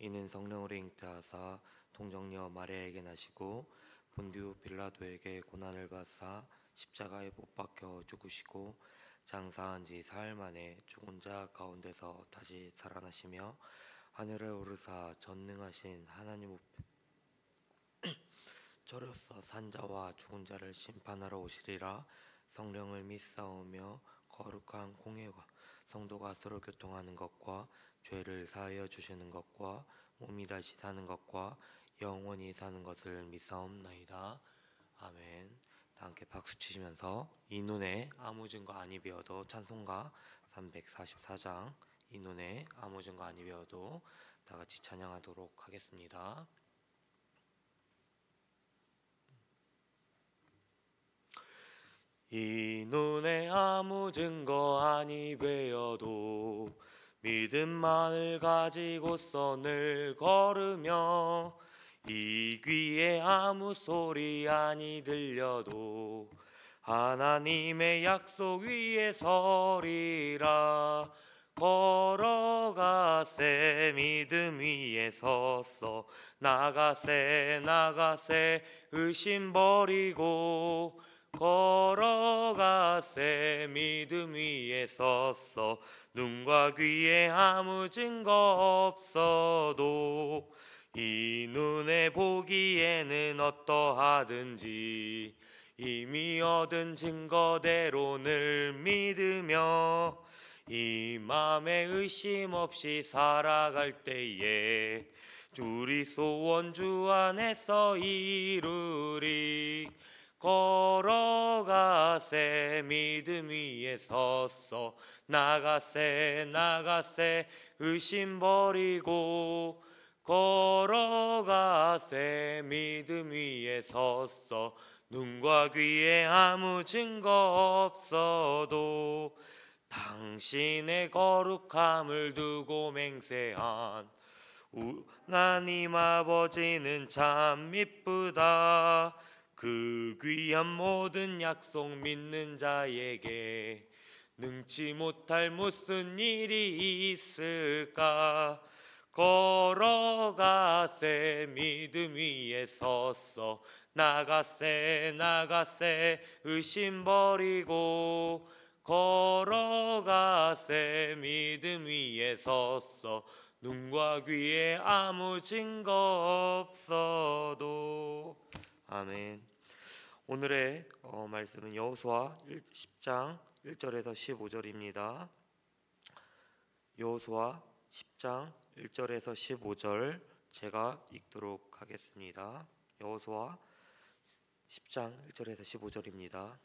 이는 성령으로 잉태하사 동정녀 마리아에게 나시고 본디오 빌라도에게 고난을 받사 십자가에 못 박혀 죽으시고 장사한 지 사흘 만에 죽은 자 가운데서 다시 살아나시며 하늘에 오르사 전능하신 하나님 우편 저로서 산자와 죽은 자를 심판하러 오시리라. 성령을 믿사오며 거룩한 공회와 성도가 서로 교통하는 것과 죄를 사하여 주시는 것과 몸이 다시 사는 것과 영원히 사는 것을 믿사옵나이다. 아멘. 다 함께 박수 치시면서 이 눈에 아무 증거 아니 배워도 찬송가 344장 이 눈에 아무 증거 아니 배워도 다 같이 찬양하도록 하겠습니다. 이 눈에 아무 증거 아니 배어도 믿음만을 가지고서 늘 걸으며 이 귀에 아무 소리 아니 들려도 하나님의 약속 위에 서리라. 걸어가세 믿음 위에 섰어 나가세 나가세 의심 버리고 걸어가세 믿음 위에 섰어 눈과 귀에 아무 증거 없어도 이 눈에 보기에는 어떠하든지 이미 얻은 증거대로 늘 믿으며 이 맘에 의심 없이 살아갈 때에 우리 소원 주 안에서 이루리. 걸어가세 믿음 위에 섰어 나가세 나가세 의심 버리고 걸어가세 믿음 위에 섰어 눈과 귀에 아무 증거 없어도 당신의 거룩함을 두고 맹세한 하나님 아버지는 참 미쁘다. 그 귀한 모든 약속 믿는 자에게 능치 못할 무슨 일이 있을까. 걸어가세 믿음 위에 섰어 나가세 나가세 의심 버리고 걸어가세 믿음 위에 섰어 눈과 귀에 아무 증거 없어도. 아멘. 오늘의 말씀은 여호수아 10장 1절에서 15절입니다. 여호수아 10장 1절에서 15절 제가 읽도록 하겠습니다. 여호수아 10장 1절에서 15절입니다.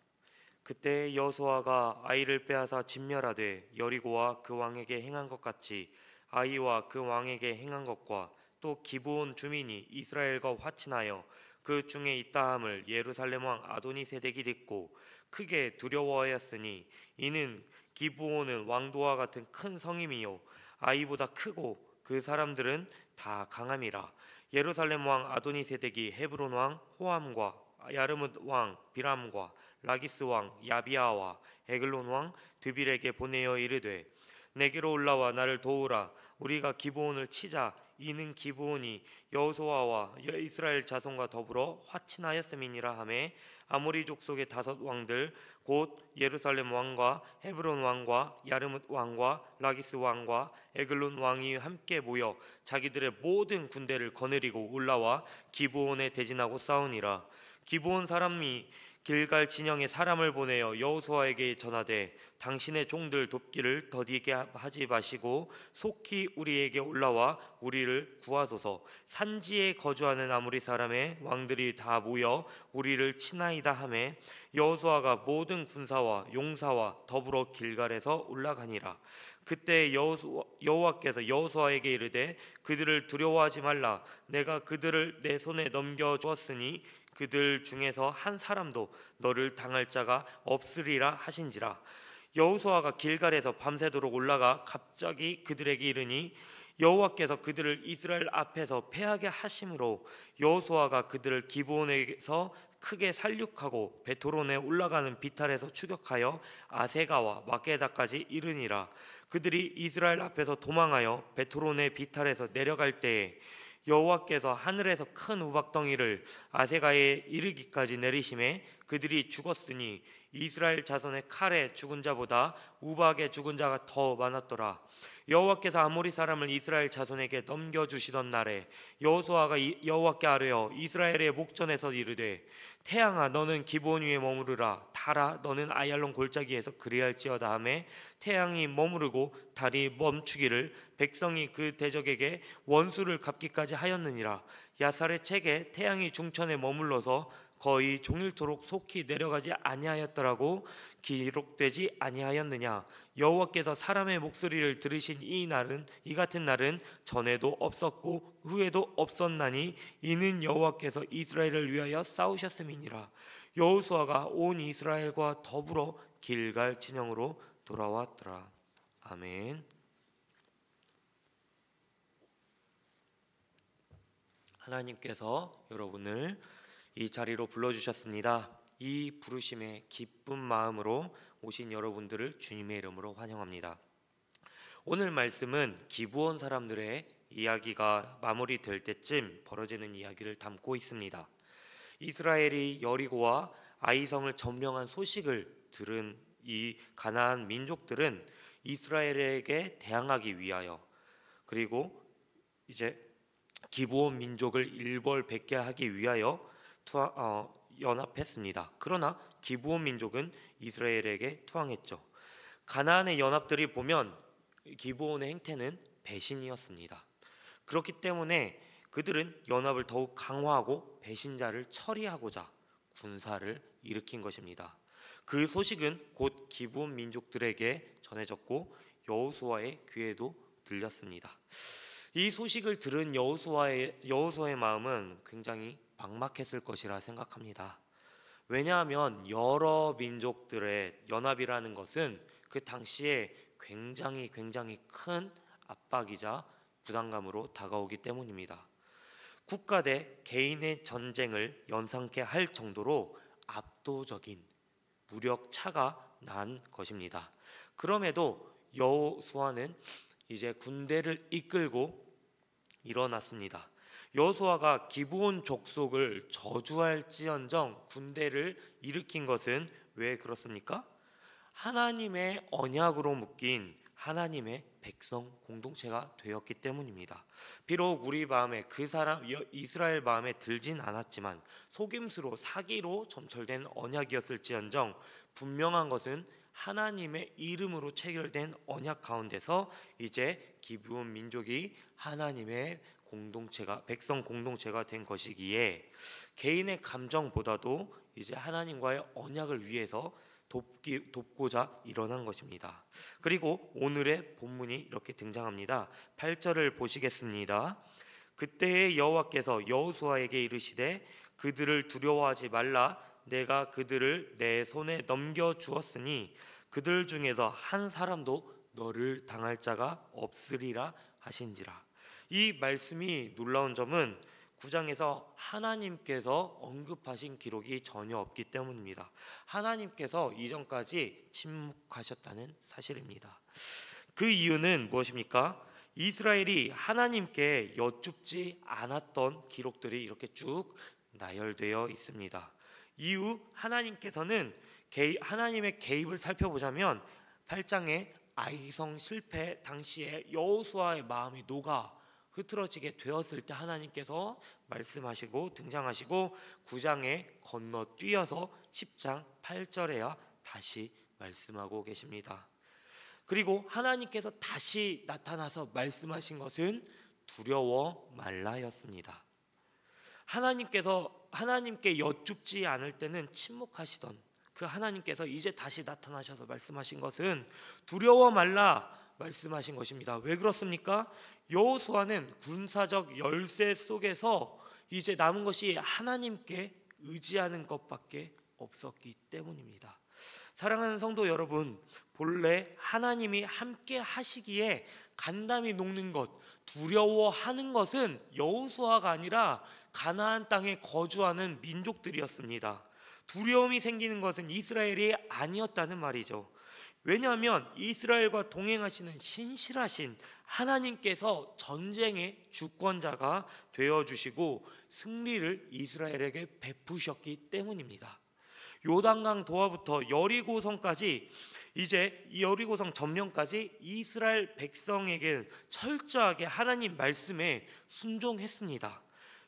그때 여호수아가 아이를 빼앗아 진멸하되 여리고와 그 왕에게 행한 것 같이 아이와 그 왕에게 행한 것과 또 기브온 주민이 이스라엘과 화친하여 그 중에 있다함을 예루살렘 왕 아도니세덱이 듣고 크게 두려워하였으니 이는 기브온은 왕도와 같은 큰 성임이요 아이보다 크고 그 사람들은 다 강함이라. 예루살렘 왕 아도니세덱이 헤브론 왕 호함과 야르뭇 왕 비람과 라기스 왕 야비아와 에글론 왕 드빌에게 보내어 이르되 내게로 올라와 나를 도우라. 우리가 기브온을 치자. 이는 기브온이 여호수아와 이스라엘 자손과 더불어 화친하였음이니라 하매 아모리 족속의 5 왕들 곧 예루살렘 왕과 헤브론 왕과 야르뭇 왕과 라기스 왕과 에글론 왕이 함께 모여 자기들의 모든 군대를 거느리고 올라와 기브온에 대진하고 싸우니라. 기브온 사람이 길갈 진영에 사람을 보내어 여호수아에게 전하되 당신의 종들 돕기를 더디게 하지 마시고 속히 우리에게 올라와 우리를 구하소서. 산지에 거주하는 아모리 사람의 왕들이 다 모여 우리를 치나이다 하매 여호수아가 모든 군사와 용사와 더불어 길갈에서 올라가니라. 그때 여호와께서 여호수아에게 이르되 그들을 두려워하지 말라. 내가 그들을 내 손에 넘겨주었으니 그들 중에서 한 사람도 너를 당할 자가 없으리라 하신지라. 여호수아가 길갈에서 밤새도록 올라가 갑자기 그들에게 이르니 여호와께서 그들을 이스라엘 앞에서 패하게 하심으로 여호수아가 그들을 기브온에서 크게 살육하고 베토론에 올라가는 비탈에서 추격하여 아세가와 막게다까지 이르니라. 그들이 이스라엘 앞에서 도망하여 베토론의 비탈에서 내려갈 때에 여호와께서 하늘에서 큰 우박덩이를 아세가에 이르기까지 내리심에 그들이 죽었으니 이스라엘 자손의 칼에 죽은 자보다 우박에 죽은 자가 더 많았더라. 여호와께서 아모리 사람을 이스라엘 자손에게 넘겨주시던 날에 여호수아가 여호와께 아뢰어 이스라엘의 목전에서 이르되 태양아 너는 기브온 위에 머무르라. 달아 너는 아얄론 골짜기에서 그리할지어다 하매 태양이 머무르고 달이 멈추기를 백성이 그 대적에게 원수를 갚기까지 하였느니라. 야살의 책에 태양이 중천에 머물러서 거의 종일토록 속히 내려가지 아니하였더라고 기록되지 아니하였느냐. 여호와께서 사람의 목소리를 들으신 이 같은 날은 전에도 없었고 후에도 없었나니 이는 여호와께서 이스라엘을 위하여 싸우셨음이니라. 여호수아가 온 이스라엘과 더불어 길갈 진영으로 돌아왔더라. 아멘. 하나님께서 여러분을 이 자리로 불러주셨습니다. 이 부르심에 기쁜 마음으로 오신 여러분들을 주님의 이름으로 환영합니다. 오늘 말씀은 기브온 사람들의 이야기가 마무리될 때쯤 벌어지는 이야기를 담고 있습니다. 이스라엘이 여리고와 아이성을 점령한 소식을 들은 이 가나안 민족들은 이스라엘에게 대항하기 위하여 그리고 이제 기브온 민족을 일벌백계 하기 위하여 연합했습니다. 그러나 기브온 민족은 이스라엘에게 투항했죠. 가나안의 연합들이 보면 기브온의 행태는 배신이었습니다. 그렇기 때문에 그들은 연합을 더욱 강화하고 배신자를 처리하고자 군사를 일으킨 것입니다. 그 소식은 곧 기브온 민족들에게 전해졌고 여호수아의 귀에도 들렸습니다. 이 소식을 들은 여호수아의 마음은 굉장히 막막했을 것이라 생각합니다. 왜냐하면 여러 민족들의 연합이라는 것은 그 당시에 굉장히 큰 압박이자 부담감으로 다가오기 때문입니다. 국가 대 개인의 전쟁을 연상케 할 정도로 압도적인 무력 차가 난 것입니다. 그럼에도 여호수아는 이제 군대를 이끌고 일어났습니다. 여호수아가 기브온 족속을 저주할지언정 군대를 일으킨 것은 왜 그렇습니까? 하나님의 언약으로 묶인 하나님의 백성 공동체가 되었기 때문입니다. 비록 우리 마음에 그 사람 이스라엘 마음에 들진 않았지만 속임수로 사기로 점철된 언약이었을지언정 분명한 것은 하나님의 이름으로 체결된 언약 가운데서 이제 기브온 민족이 하나님의 공동체가 백성 공동체가 된 것이기에 개인의 감정보다도 이제 하나님과의 언약을 위해서 돕고자 일어난 것입니다. 그리고 오늘의 본문이 이렇게 등장합니다. 8절을 보시겠습니다. 그때의 여호와께서 여호수아에게 이르시되 그들을 두려워하지 말라. 내가 그들을 내 손에 넘겨주었으니 그들 중에서 한 사람도 너를 당할 자가 없으리라 하신지라. 이 말씀이 놀라운 점은 9장에서 하나님께서 언급하신 기록이 전혀 없기 때문입니다. 하나님께서 이전까지 침묵하셨다는 사실입니다. 그 이유는 무엇입니까? 이스라엘이 하나님께 여쭙지 않았던 기록들이 이렇게 쭉 나열되어 있습니다. 이후 하나님께서는 하나님의 개입을 살펴보자면 8장의 아이성 실패 당시에 여호수아의 마음이 녹아 흐트러지게 되었을 때 하나님께서 말씀하시고 등장하시고 9장에 건너뛰어서 10장 8절에야 다시 말씀하고 계십니다. 그리고 하나님께서 다시 나타나서 말씀하신 것은 두려워 말라였습니다. 하나님께 여쭙지 않을 때는 침묵하시던 그 하나님께서 이제 다시 나타나셔서 말씀하신 것은 두려워 말라 말씀하신 것입니다. 왜 그렇습니까? 여호수아는 군사적 열세 속에서 이제 남은 것이 하나님께 의지하는 것밖에 없었기 때문입니다. 사랑하는 성도 여러분, 본래 하나님이 함께 하시기에 간담이 녹는 것, 두려워하는 것은 여호수아가 아니라 가나안 땅에 거주하는 민족들이었습니다. 두려움이 생기는 것은 이스라엘이 아니었다는 말이죠. 왜냐하면 이스라엘과 동행하시는 신실하신 하나님께서 전쟁의 주권자가 되어주시고 승리를 이스라엘에게 베푸셨기 때문입니다. 요단강 도하부터 여리고성까지, 이제 여리고성 전면까지 이스라엘 백성에게 철저하게 하나님 말씀에 순종했습니다.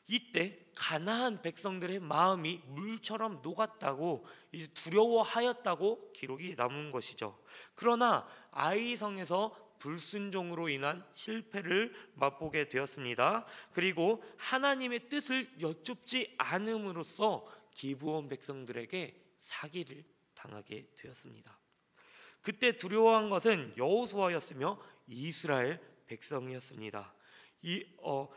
이때 가나안 백성들의 마음이 물처럼 녹았다고, 이제 두려워하였다고 기록이 남은 것이죠. 그러나 아이성에서 불순종으로 인한 실패를 맛보게 되었습니다. 그리고 하나님의 뜻을 여쭙지 않음으로써 기브온 백성들에게 사기를 당하게 되었습니다. 그때 두려워한 것은 여호수아였으며 이스라엘 백성이었습니다.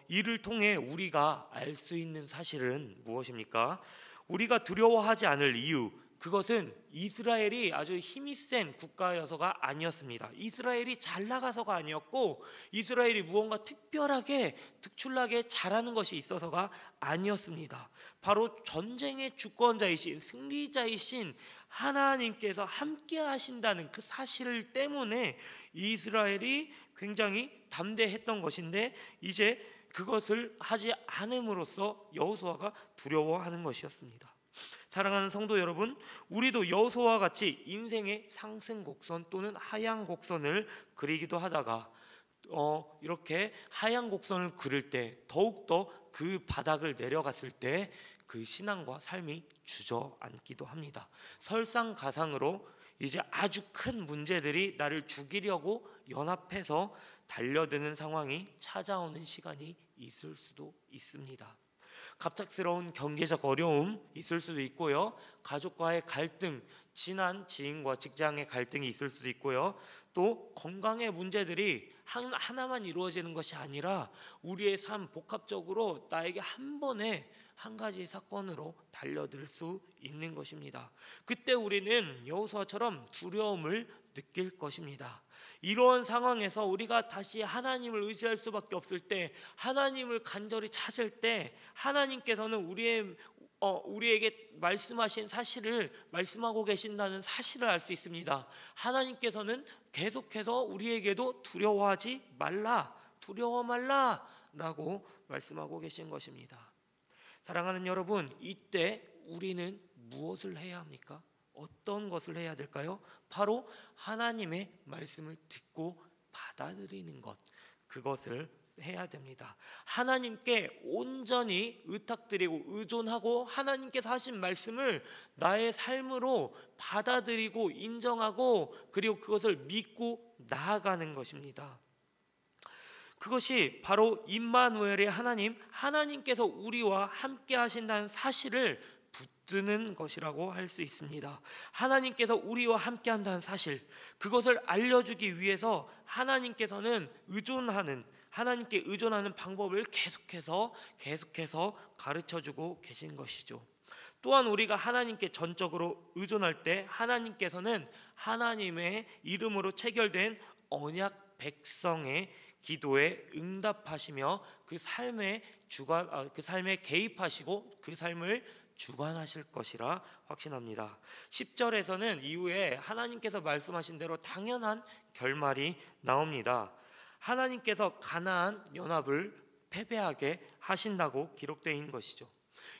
이를 통해 우리가 알 수 있는 사실은 무엇입니까? 우리가 두려워하지 않을 이유, 그것은 이스라엘이 아주 힘이 센 국가여서가 아니었습니다. 이스라엘이 잘 나가서가 아니었고, 이스라엘이 무언가 특출나게 잘하는 것이 있어서가 아니었습니다. 바로 전쟁의 주권자이신, 승리자이신 하나님께서 함께 하신다는 그 사실 때문에 이스라엘이 굉장히 담대했던 것인데, 이제 그것을 하지 않음으로써 여호수아가 두려워하는 것이었습니다. 사랑하는 성도 여러분, 우리도 여호수아와 같이 인생의 상승 곡선 또는 하향 곡선을 그리기도 하다가 이렇게 하향 곡선을 그릴 때, 더욱더 그 바닥을 내려갔을 때 그 신앙과 삶이 주저앉기도 합니다. 설상가상으로 이제 아주 큰 문제들이 나를 죽이려고 연합해서 달려드는 상황이 찾아오는 시간이 있을 수도 있습니다. 갑작스러운 경제적 어려움 있을 수도 있고요, 가족과의 갈등, 친한 지인과 직장의 갈등이 있을 수도 있고요, 또 건강의 문제들이 하나만 이루어지는 것이 아니라 우리의 삶 복합적으로 나에게 한 번에 한 가지 사건으로 달려들 수 있는 것입니다. 그때 우리는 여호수아처럼 두려움을 느낄 것입니다. 이러한 상황에서 우리가 다시 하나님을 의지할 수밖에 없을 때, 하나님을 간절히 찾을 때, 하나님께서는 우리에게 말씀하신 사실을 말씀하고 계신다는 사실을 알 수 있습니다. 하나님께서는 계속해서 우리에게도 두려워하지 말라, 두려워 말라 라고 말씀하고 계신 것입니다. 사랑하는 여러분, 이때 우리는 무엇을 해야 합니까? 어떤 것을 해야 될까요? 바로 하나님의 말씀을 듣고 받아들이는 것, 그것을 해야 됩니다. 하나님께 온전히 의탁드리고 의존하고 하나님께서 하신 말씀을 나의 삶으로 받아들이고 인정하고, 그리고 그것을 믿고 나아가는 것입니다. 그것이 바로 임마누엘의 하나님께서 우리와 함께 하신다는 사실을 붙드는 것이라고 할 수 있습니다. 하나님께서 우리와 함께 한다는 사실, 그것을 알려주기 위해서 하나님께서는 하나님께 의존하는 방법을 계속해서 가르쳐주고 계신 것이죠. 또한 우리가 하나님께 전적으로 의존할 때 하나님께서는 하나님의 이름으로 체결된 언약 백성의 기도에 응답하시며 그 삶에 개입하시고 그 삶을 주관하실 것이라 확신합니다. 10절에서는 이후에 하나님께서 말씀하신 대로 당연한 결말이 나옵니다. 하나님께서 가나안 연합을 패배하게 하신다고 기록되어 있는 것이죠.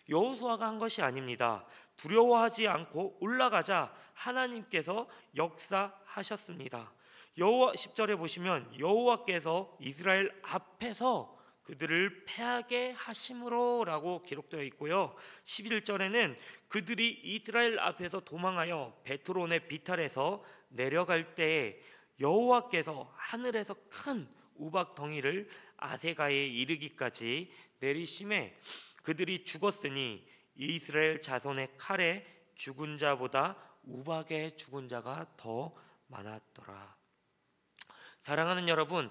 여호수아가 한 것이 아닙니다. 두려워하지 않고 올라가자 하나님께서 역사하셨습니다. 10절에 보시면 여호와께서 이스라엘 앞에서 그들을 패하게 하심으로 라고 기록되어 있고요, 11절에는 그들이 이스라엘 앞에서 도망하여 베트론의 비탈에서 내려갈 때에 여호와께서 하늘에서 큰 우박 덩이를 아세가에 이르기까지 내리심에 그들이 죽었으니 이스라엘 자손의 칼에 죽은 자보다 우박에 죽은 자가 더 많았더라. 사랑하는 여러분,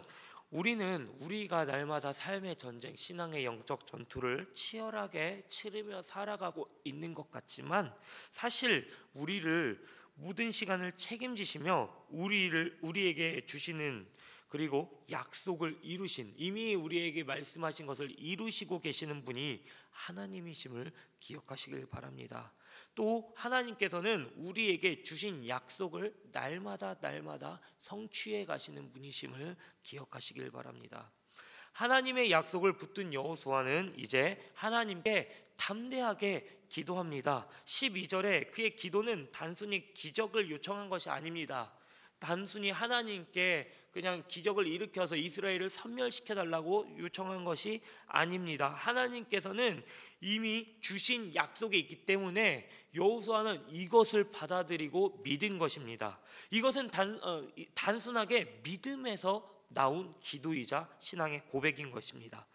우리가 날마다 삶의 전쟁, 신앙의 영적 전투를 치열하게 치르며 살아가고 있는 것 같지만, 사실 우리를 모든 시간을 책임지시며 우리에게 주시는, 그리고 약속을 이루신, 이미 우리에게 말씀하신 것을 이루시고 계시는 분이 하나님이심을 기억하시길 바랍니다. 또 하나님께서는 우리에게 주신 약속을 날마다 성취해 가시는 분이심을 기억하시길 바랍니다. 하나님의 약속을 붙든 여호수아는 이제 하나님께 담대하게 기도합니다. 12절에 그의 기도는 단순히 기적을 요청한 것이 아닙니다. 단순히 하나님께 그냥 기적을 일으켜서 이스라엘을 섬멸시켜 달라고 요청한 것이 아닙니다. 하나님께서는 이미 주신 약속이 있기 때문에 여호수아는 이것을 받아들이고 믿은 것입니다. 이것은 단순하게 믿음에서 나온 기도이자 신앙의 고백인 것입니다.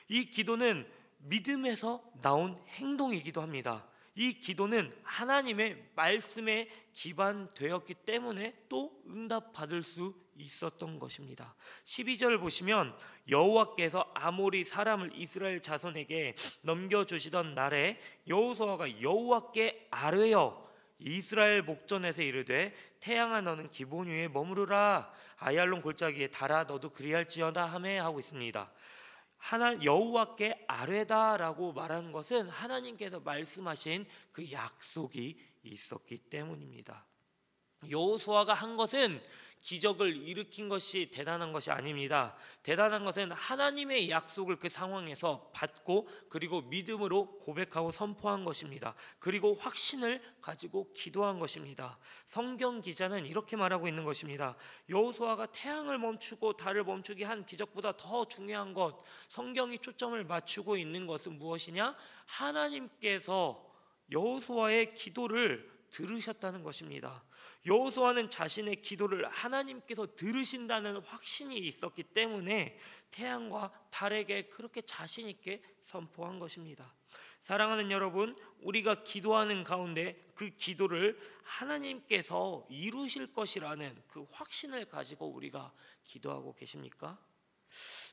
이 기도는 믿음에서 나온 행동이기도 합니다. 이 기도는 하나님의 말씀에 기반되었기 때문에 또 응답받을 수 있었던 것입니다. 12절 보시면 여호와께서 아모리 사람을 이스라엘 자손에게 넘겨주시던 날에 여호수아가 여호와께 아뢰어 이스라엘 목전에서 이르되 태양아 너는 기본 위에 머무르라 아얄론 골짜기에 달아 너도 그리할지어다 하매 하고 있습니다. 여호와께 아뢰다라고 말하는 것은 하나님께서 말씀하신 그 약속이 있었기 때문입니다. 여호수아가 한 것은 기적을 일으킨 것이 대단한 것이 아닙니다. 대단한 것은 하나님의 약속을 그 상황에서 받고 그리고 믿음으로 고백하고 선포한 것입니다. 그리고 확신을 가지고 기도한 것입니다. 성경 기자는 이렇게 말하고 있는 것입니다. 여호수아가 태양을 멈추고 달을 멈추게 한 기적보다 더 중요한 것, 성경이 초점을 맞추고 있는 것은 무엇이냐? 하나님께서 여호수아의 기도를 들으셨다는 것입니다. 여호수아는 자신의 기도를 하나님께서 들으신다는 확신이 있었기 때문에 태양과 달에게 그렇게 자신 있게 선포한 것입니다. 사랑하는 여러분, 우리가 기도하는 가운데 그 기도를 하나님께서 이루실 것이라는 그 확신을 가지고 우리가 기도하고 계십니까?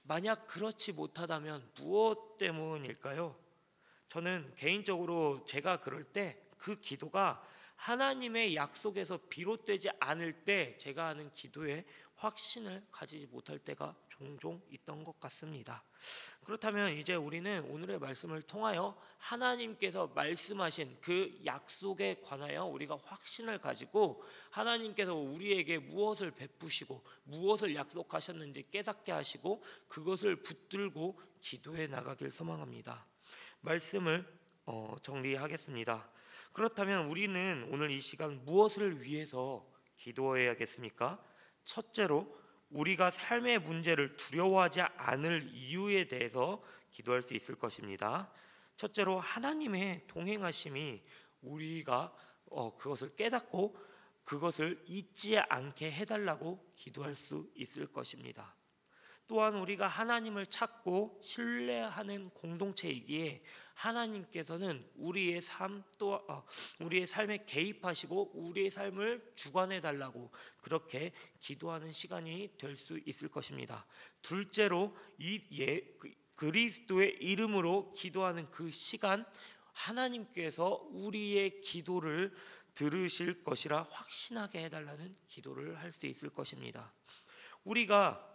만약 그렇지 못하다면 무엇 때문일까요? 저는 개인적으로 제가 그럴 때 그 기도가 하나님의 약속에서 비롯되지 않을 때 제가 하는 기도에 확신을 가지지 못할 때가 종종 있던 것 같습니다. 그렇다면 이제 우리는 오늘의 말씀을 통하여 하나님께서 말씀하신 그 약속에 관하여 우리가 확신을 가지고 하나님께서 우리에게 무엇을 베푸시고 무엇을 약속하셨는지 깨닫게 하시고 그것을 붙들고 기도해 나가길 소망합니다. 말씀을 정리하겠습니다. 그렇다면 우리는 오늘 이 시간 무엇을 위해서 기도해야겠습니까? 첫째로 우리가 삶의 문제를 두려워하지 않을 이유에 대해서 기도할 수 있을 것입니다. 첫째로 하나님의 동행하심이 우리가 그것을 깨닫고 그것을 잊지 않게 해달라고 기도할 수 있을 것입니다. 또한 우리가 하나님을 찾고 신뢰하는 공동체이기에 하나님께서는 우리의 삶에 개입하시고 우리의 삶을 주관해 달라고 그렇게 기도하는 시간이 될 수 있을 것입니다. 둘째로 그리스도의 이름으로 기도하는 그 시간, 하나님께서 우리의 기도를 들으실 것이라 확신하게 해달라는 기도를 할 수 있을 것입니다. 우리가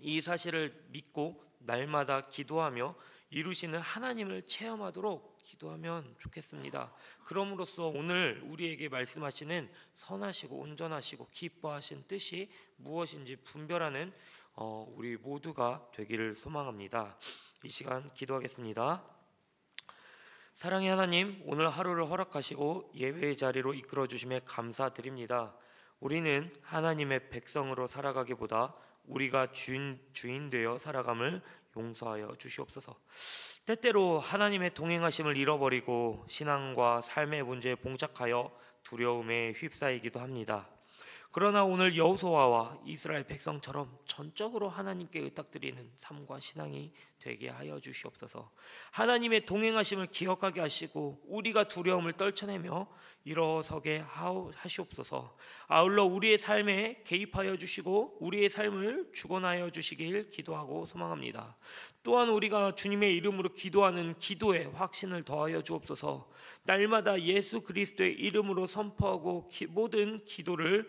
이 사실을 믿고 날마다 기도하며 이루시는 하나님을 체험하도록 기도하면 좋겠습니다. 그럼으로써 오늘 우리에게 말씀하시는 선하시고 온전하시고 기뻐하신 뜻이 무엇인지 분별하는 우리 모두가 되기를 소망합니다. 이 시간 기도하겠습니다. 사랑의 하나님, 오늘 하루를 허락하시고 예배의 자리로 이끌어 주심에 감사드립니다. 우리는 하나님의 백성으로 살아가기보다 우리가 주인 되어 살아감을 용서하여 주시옵소서. 때때로 하나님의 동행하심을 잃어버리고 신앙과 삶의 문제에 봉착하여 두려움에 휩싸이기도 합니다. 그러나 오늘 여호수아와 이스라엘 백성처럼 전적으로 하나님께 의탁드리는 삶과 신앙이 되게 하여 주시옵소서. 하나님의 동행하심을 기억하게 하시고 우리가 두려움을 떨쳐내며 일어서게 하시옵소서. 아울러 우리의 삶에 개입하여 주시고 우리의 삶을 주관하여 주시길 기도하고 소망합니다. 또한 우리가 주님의 이름으로 기도하는 기도에 확신을 더하여 주옵소서. 날마다 예수 그리스도의 이름으로 선포하고 모든 기도를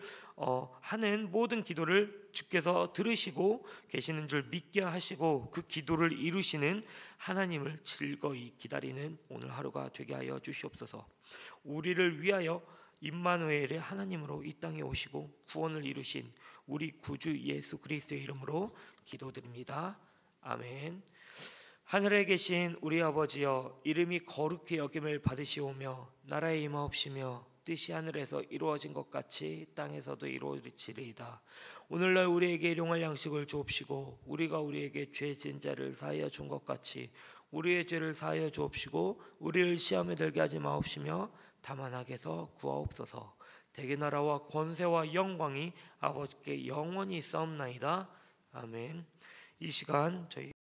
하는 모든 기도를 주께서 들으시고 계시는 줄 믿게 하시고 그 기도를 이루시는 하나님을 즐거이 기다리는 오늘 하루가 되게 하여 주시옵소서. 우리를 위하여 임마누엘의 하나님으로 이 땅에 오시고 구원을 이루신 우리 구주 예수 그리스도의 이름으로 기도드립니다. 아멘. 하늘에 계신 우리 아버지여, 이름이 거룩히 여김을 받으시오며 나라에 임하옵시며 뜻이 하늘에서 이루어진 것 같이 땅에서도 이루어지리이다. 오늘날 우리에게 일용할 양식을 주옵시고 우리가 우리에게 죄 지은 자를 사하여 준 것 같이 우리의 죄를 사하여 주옵시고 우리를 시험에 들게 하지 마옵시며 다만 악에서 구하옵소서. 대개 나라와 권세와 영광이 아버지께 영원히 있사옵나이다. 아멘. 이 시간 저희